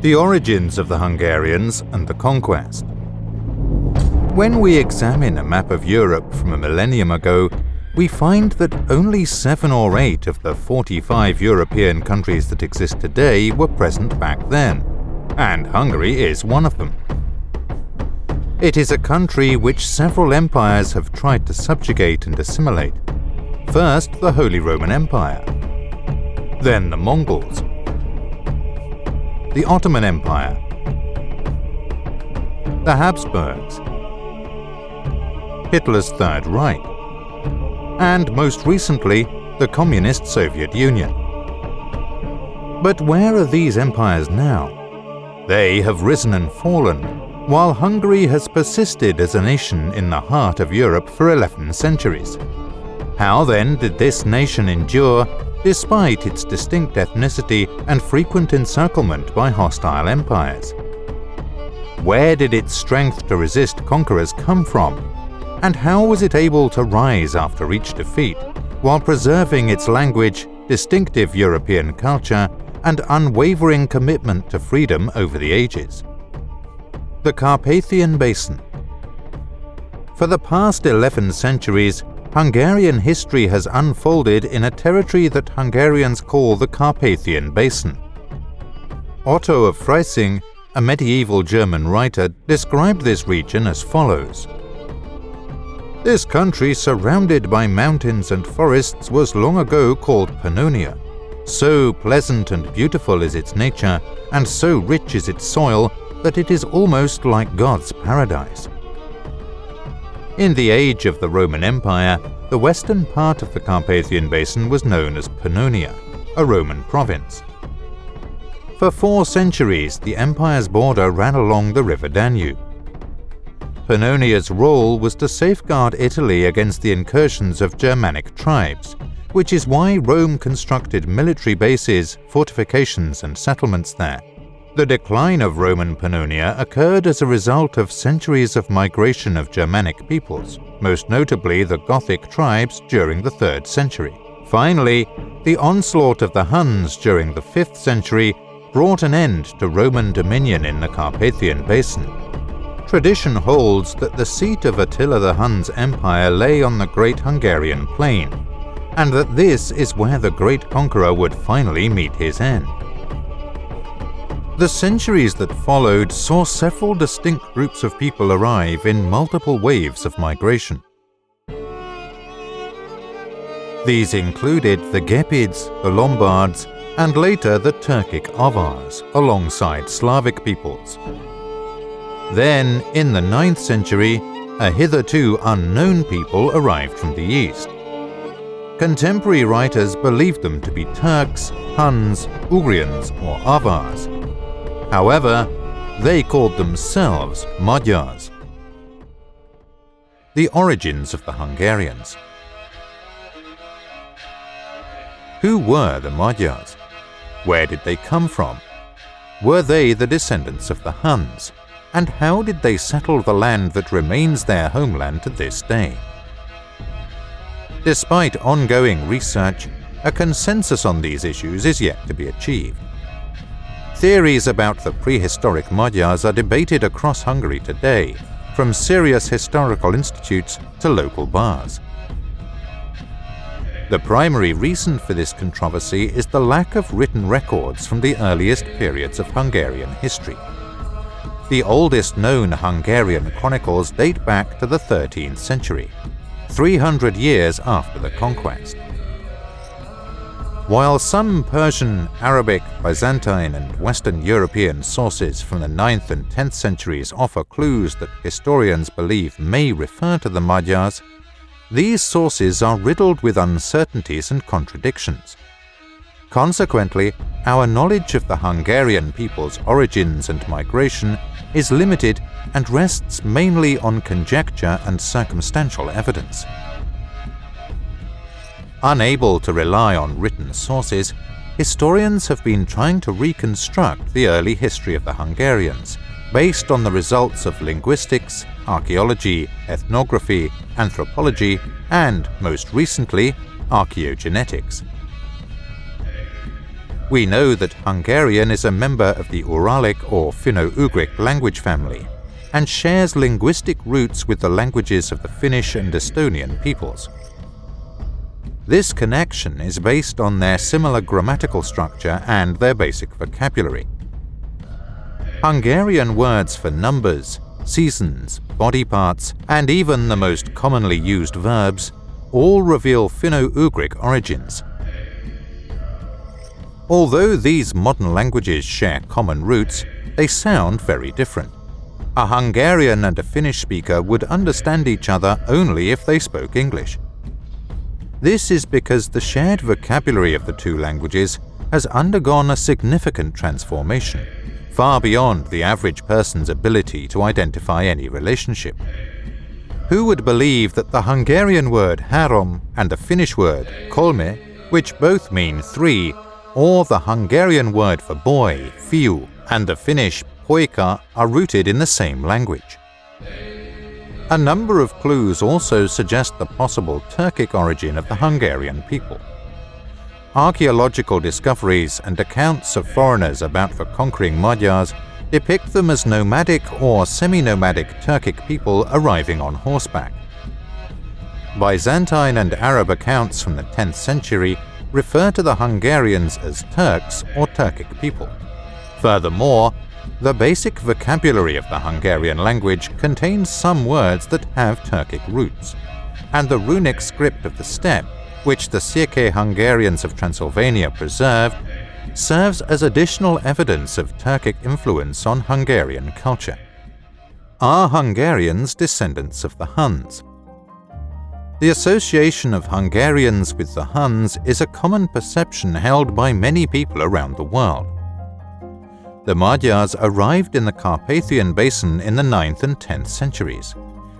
The origins of the Hungarians and the conquest. When we examine a map of Europe from a millennium ago, we find that only 7 or 8 of the 45 European countries that exist today were present back then, and Hungary is one of them. It is a country which several empires have tried to subjugate and assimilate. First, the Holy Roman Empire, then the Mongols, the Ottoman Empire, the Habsburgs, Hitler's Third Reich, and most recently, the Communist Soviet Union. But where are these empires now? They have risen and fallen, while Hungary has persisted as a nation in the heart of Europe for 11 centuries. How then did this nation endure despite its distinct ethnicity and frequent encirclement by hostile empires? Where did its strength to resist conquerors come from? And how was it able to rise after each defeat, while preserving its language, distinctive European culture, and unwavering commitment to freedom over the ages? The Carpathian Basin. For the past 11 centuries, Hungarian history has unfolded in a territory that Hungarians call the Carpathian Basin. Otto of Freising, a medieval German writer, described this region as follows. This country, surrounded by mountains and forests, was long ago called Pannonia. So pleasant and beautiful is its nature, and so rich is its soil, that it is almost like God's paradise. In the age of the Roman Empire, the western part of the Carpathian Basin was known as Pannonia, a Roman province. For 4 centuries, the empire's border ran along the river Danube. Pannonia's role was to safeguard Italy against the incursions of Germanic tribes, which is why Rome constructed military bases, fortifications, and settlements there. The decline of Roman Pannonia occurred as a result of centuries of migration of Germanic peoples, most notably the Gothic tribes during the 3rd century. Finally, the onslaught of the Huns during the 5th century brought an end to Roman dominion in the Carpathian Basin. Tradition holds that the seat of Attila the Hun's empire lay on the Great Hungarian Plain, and that this is where the great conqueror would finally meet his end. The centuries that followed saw several distinct groups of people arrive in multiple waves of migration. These included the Gepids, the Lombards, and later the Turkic Avars, alongside Slavic peoples. Then, in the 9th century, a hitherto unknown people arrived from the east. Contemporary writers believed them to be Turks, Huns, Hungarians, or Avars. However, they called themselves Magyars. The origins of the Hungarians. Who were the Magyars? Where did they come from? Were they the descendants of the Huns? And how did they settle the land that remains their homeland to this day? Despite ongoing research, a consensus on these issues is yet to be achieved. Theories about the prehistoric Magyars are debated across Hungary today, from serious historical institutes to local bars. The primary reason for this controversy is the lack of written records from the earliest periods of Hungarian history. The oldest known Hungarian chronicles date back to the 13th century, 300 years after the conquest. While some Persian, Arabic, Byzantine, and Western European sources from the 9th and 10th centuries offer clues that historians believe may refer to the Magyars, these sources are riddled with uncertainties and contradictions. Consequently, our knowledge of the Hungarian people's origins and migration is limited and rests mainly on conjecture and circumstantial evidence. Unable to rely on written sources, historians have been trying to reconstruct the early history of the Hungarians, based on the results of linguistics, archaeology, ethnography, anthropology, and, most recently, archaeogenetics. We know that Hungarian is a member of the Uralic or Finno-Ugric language family and shares linguistic roots with the languages of the Finnish and Estonian peoples. This connection is based on their similar grammatical structure and their basic vocabulary. Hungarian words for numbers, seasons, body parts, and even the most commonly used verbs all reveal Finno-Ugric origins. Although these modern languages share common roots, they sound very different. A Hungarian and a Finnish speaker would understand each other only if they spoke English. This is because the shared vocabulary of the two languages has undergone a significant transformation, far beyond the average person's ability to identify any relationship. Who would believe that the Hungarian word három and the Finnish word kolme, which both mean three, or the Hungarian word for boy, fiú, and the Finnish poika are rooted in the same language? A number of clues also suggest the possible Turkic origin of the Hungarian people. Archaeological discoveries and accounts of foreigners about the conquering Magyars depict them as nomadic or semi-nomadic Turkic people arriving on horseback. Byzantine and Arab accounts from the 10th century refer to the Hungarians as Turks or Turkic people. Furthermore, the basic vocabulary of the Hungarian language contains some words that have Turkic roots, and the runic script of the steppe, which the Székely Hungarians of Transylvania preserved, serves as additional evidence of Turkic influence on Hungarian culture. Are Hungarians descendants of the Huns? The association of Hungarians with the Huns is a common perception held by many people around the world. The Magyars arrived in the Carpathian basin in the 9th and 10th centuries,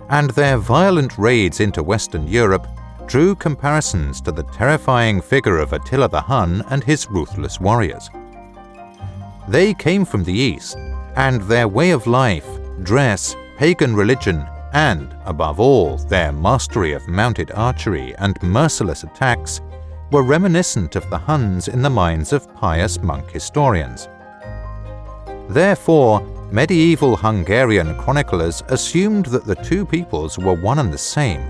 and their violent raids into Western Europe drew comparisons to the terrifying figure of Attila the Hun and his ruthless warriors. They came from the east, and their way of life, dress, pagan religion, and, above all, their mastery of mounted archery and merciless attacks were reminiscent of the Huns in the minds of pious monk historians. Therefore, medieval Hungarian chroniclers assumed that the two peoples were one and the same,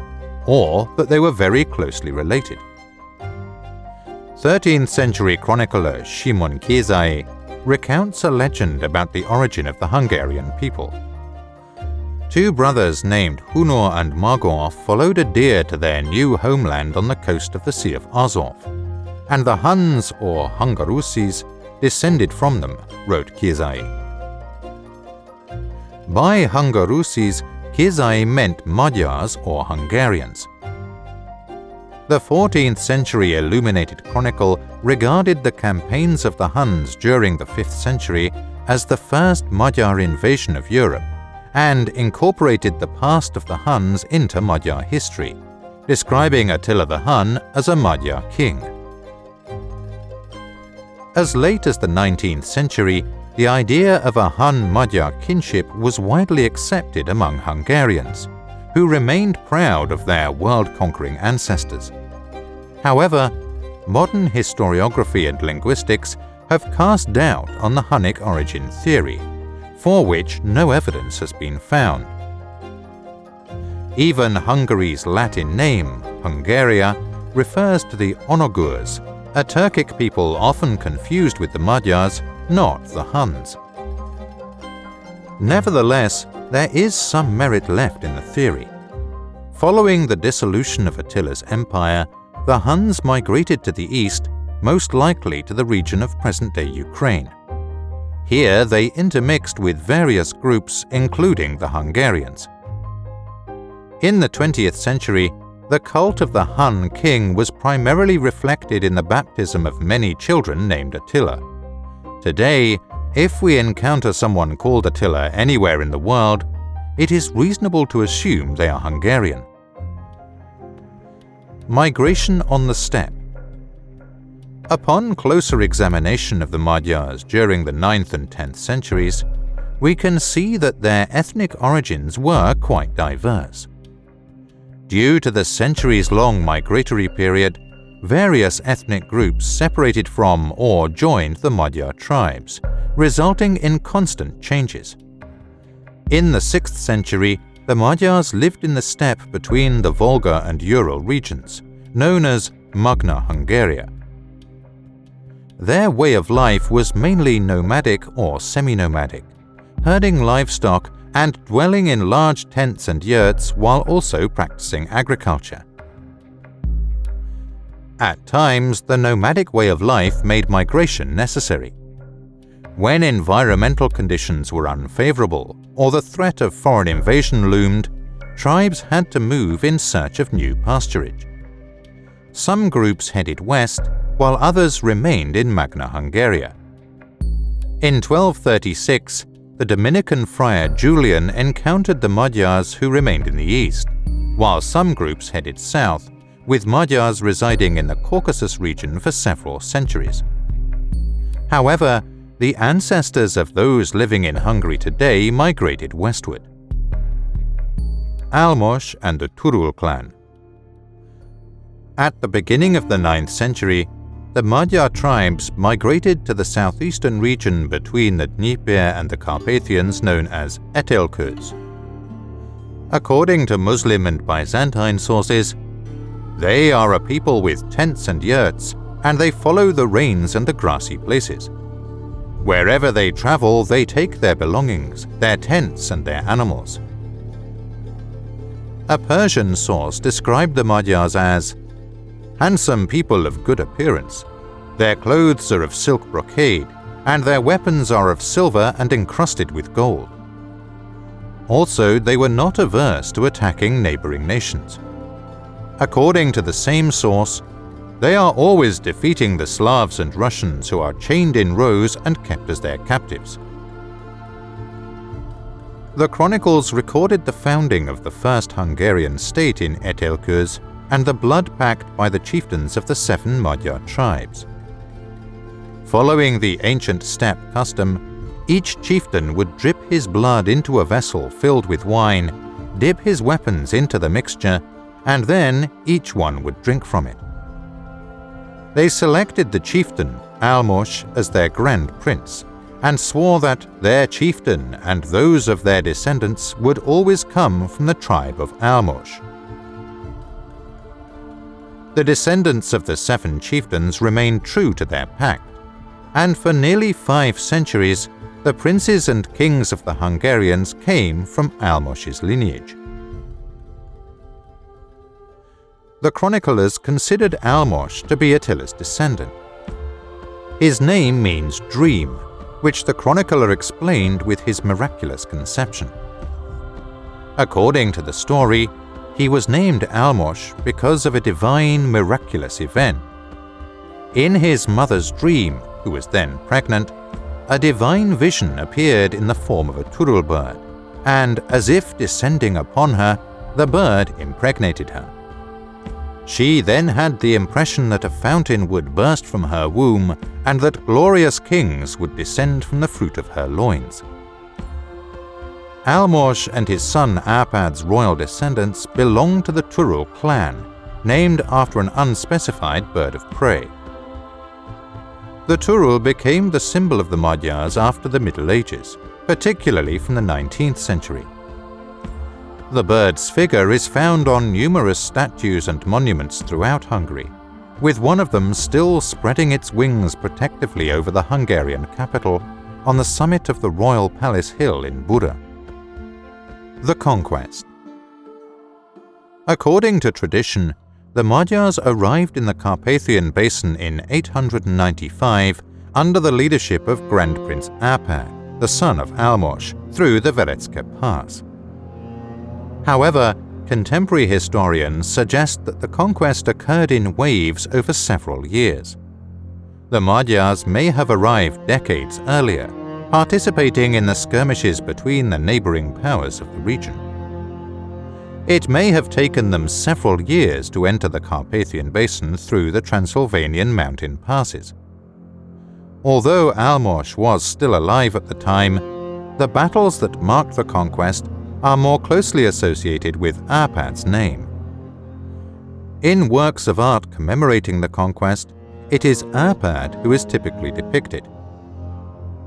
or that they were very closely related. 13th century chronicler Simon Kézay recounts a legend about the origin of the Hungarian people. Two brothers named Hunor and Magor followed a deer to their new homeland on the coast of the Sea of Azov, and the Huns or Hungarusis descended from them, wrote Kézay. By Hungarusis, Kézay meant Magyars or Hungarians. The 14th century illuminated chronicle regarded the campaigns of the Huns during the 5th century as the first Magyar invasion of Europe, and incorporated the past of the Huns into Magyar history, describing Attila the Hun as a Magyar king. As late as the 19th century, the idea of a Hun-Magyar kinship was widely accepted among Hungarians, who remained proud of their world-conquering ancestors. However, modern historiography and linguistics have cast doubt on the Hunnic origin theory, for which no evidence has been found. Even Hungary's Latin name, Hungaria, refers to the Onogurs, a Turkic people often confused with the Magyars, not the Huns. Nevertheless, there is some merit left in the theory. Following the dissolution of Attila's empire, the Huns migrated to the east, most likely to the region of present-day Ukraine. Here they intermixed with various groups, including the Hungarians. In the 20th century, the cult of the Hun king was primarily reflected in the baptism of many children named Attila. Today, if we encounter someone called Attila anywhere in the world, it is reasonable to assume they are Hungarian. Migration on the steppe. Upon closer examination of the Magyars during the 9th and 10th centuries, we can see that their ethnic origins were quite diverse. Due to the centuries-long migratory period, various ethnic groups separated from or joined the Magyar tribes, resulting in constant changes. In the 6th century, the Magyars lived in the steppe between the Volga and Ural regions, known as Magna Hungaria. Their way of life was mainly nomadic or semi-nomadic, herding livestock and dwelling in large tents and yurts while also practicing agriculture. At times, the nomadic way of life made migration necessary. When environmental conditions were unfavorable or the threat of foreign invasion loomed, tribes had to move in search of new pasturage. Some groups headed west, while others remained in Magna Hungaria. In 1236, the Dominican friar Julian encountered the Magyars who remained in the east, while some groups headed south, with Magyars residing in the Caucasus region for several centuries. However, the ancestors of those living in Hungary today migrated westward. Almos and the Turul clan. At the beginning of the 9th century, the Magyar tribes migrated to the southeastern region between the Dnieper and the Carpathians known as Etelköz. According to Muslim and Byzantine sources, they are a people with tents and yurts, and they follow the rains and the grassy places. Wherever they travel, they take their belongings, their tents and their animals. A Persian source described the Magyars as handsome people of good appearance. Their clothes are of silk brocade, and their weapons are of silver and encrusted with gold. Also, they were not averse to attacking neighboring nations. According to the same source, they are always defeating the Slavs and Russians who are chained in rows and kept as their captives. The chronicles recorded the founding of the first Hungarian state in Etelköz and the blood pact by the chieftains of the 7 Magyar tribes. Following the ancient steppe custom, each chieftain would drip his blood into a vessel filled with wine, dip his weapons into the mixture, and then each one would drink from it. They selected the chieftain, Almos, as their grand prince, and swore that their chieftain and those of their descendants would always come from the tribe of Almos. The descendants of the 7 chieftains remained true to their pact, and for nearly 5 centuries, the princes and kings of the Hungarians came from Almos's lineage. The chroniclers considered Almos to be Attila's descendant. His name means dream, which the chronicler explained with his miraculous conception. According to the story, he was named Almos because of a divine miraculous event. In his mother's dream, who was then pregnant, a divine vision appeared in the form of a Turul bird, and as if descending upon her, the bird impregnated her. She then had the impression that a fountain would burst from her womb and that glorious kings would descend from the fruit of her loins. Almos and his son Arpad's royal descendants belonged to the Turul clan, named after an unspecified bird of prey. The Turul became the symbol of the Magyars after the Middle Ages, particularly from the 19th century. The bird's figure is found on numerous statues and monuments throughout Hungary, with one of them still spreading its wings protectively over the Hungarian capital on the summit of the Royal Palace Hill in Buda. The conquest. According to tradition, the Magyars arrived in the Carpathian basin in 895 under the leadership of Grand Prince Arpad, the son of Almos, through the Verecke Pass. However, contemporary historians suggest that the conquest occurred in waves over several years. The Magyars may have arrived decades earlier, participating in the skirmishes between the neighboring powers of the region. It may have taken them several years to enter the Carpathian basin through the Transylvanian mountain passes. Although Almos was still alive at the time, the battles that marked the conquest are more closely associated with Arpad's name. In works of art commemorating the conquest, it is Arpad who is typically depicted.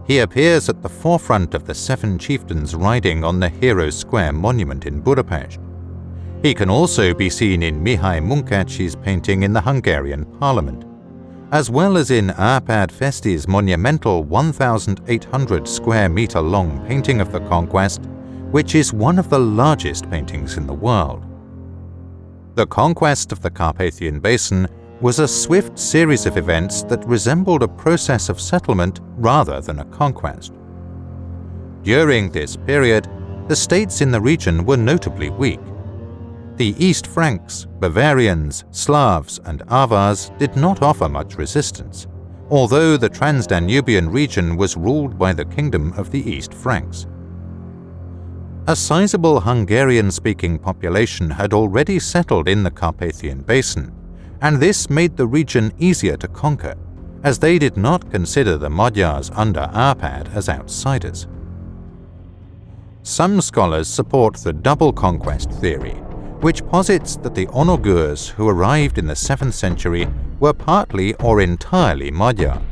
He appears at the forefront of the 7 chieftains riding on the Heroes Square monument in Budapest. He can also be seen in Mihai Munkácsi's painting in the Hungarian parliament, as well as in Arpad Festi's monumental 1,800 square meter long painting of the conquest, which is one of the largest paintings in the world. The conquest of the Carpathian Basin was a swift series of events that resembled a process of settlement rather than a conquest. During this period, the states in the region were notably weak. The East Franks, Bavarians, Slavs, and Avars did not offer much resistance, although the Transdanubian region was ruled by the Kingdom of the East Franks. A sizable Hungarian-speaking population had already settled in the Carpathian Basin, and this made the region easier to conquer, as they did not consider the Magyars under Arpad as outsiders. Some scholars support the double conquest theory, which posits that the onogurs who arrived in the 7th century were partly or entirely Magyar.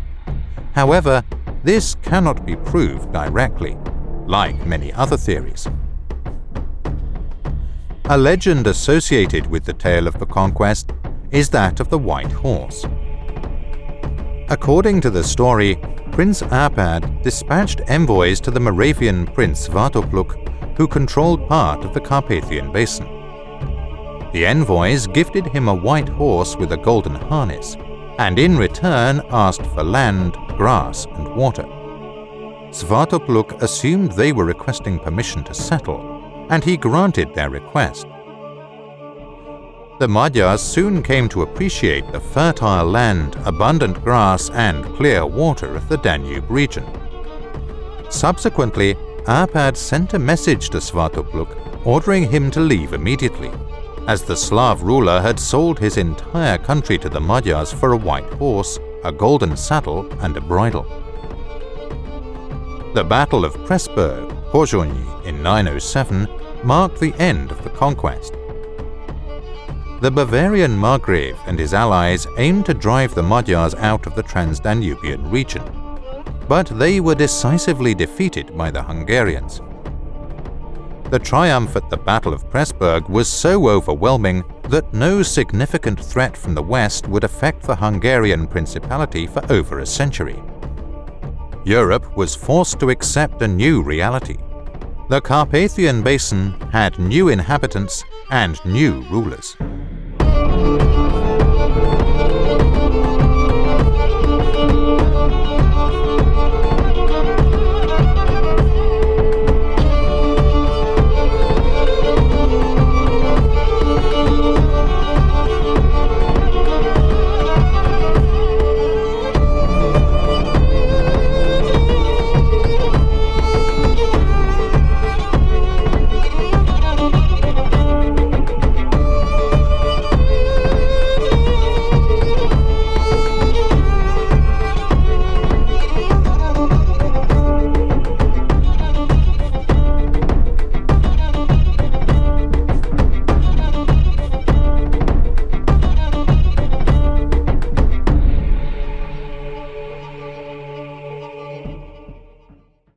However, this cannot be proved directly, like many other theories. A legend associated with the tale of the conquest is that of the White Horse. According to the story, Prince Arpad dispatched envoys to the Moravian Prince Svatopluk, who controlled part of the Carpathian Basin. The envoys gifted him a white horse with a golden harness, and in return asked for land, grass, and water. Svatopluk assumed they were requesting permission to settle, and he granted their request. The Magyars soon came to appreciate the fertile land, abundant grass, and clear water of the Danube region. Subsequently, Arpad sent a message to Svatopluk ordering him to leave immediately, as the Slav ruler had sold his entire country to the Magyars for a white horse, a golden saddle, and a bridle. The Battle of Pressburg, Pozsonyi, in 907 marked the end of the conquest. The Bavarian Margrave and his allies aimed to drive the Magyars out of the Transdanubian region, but they were decisively defeated by the Hungarians. The triumph at the Battle of Pressburg was so overwhelming that no significant threat from the west would affect the Hungarian Principality for over a century. Europe was forced to accept a new reality. The Carpathian Basin had new inhabitants and new rulers.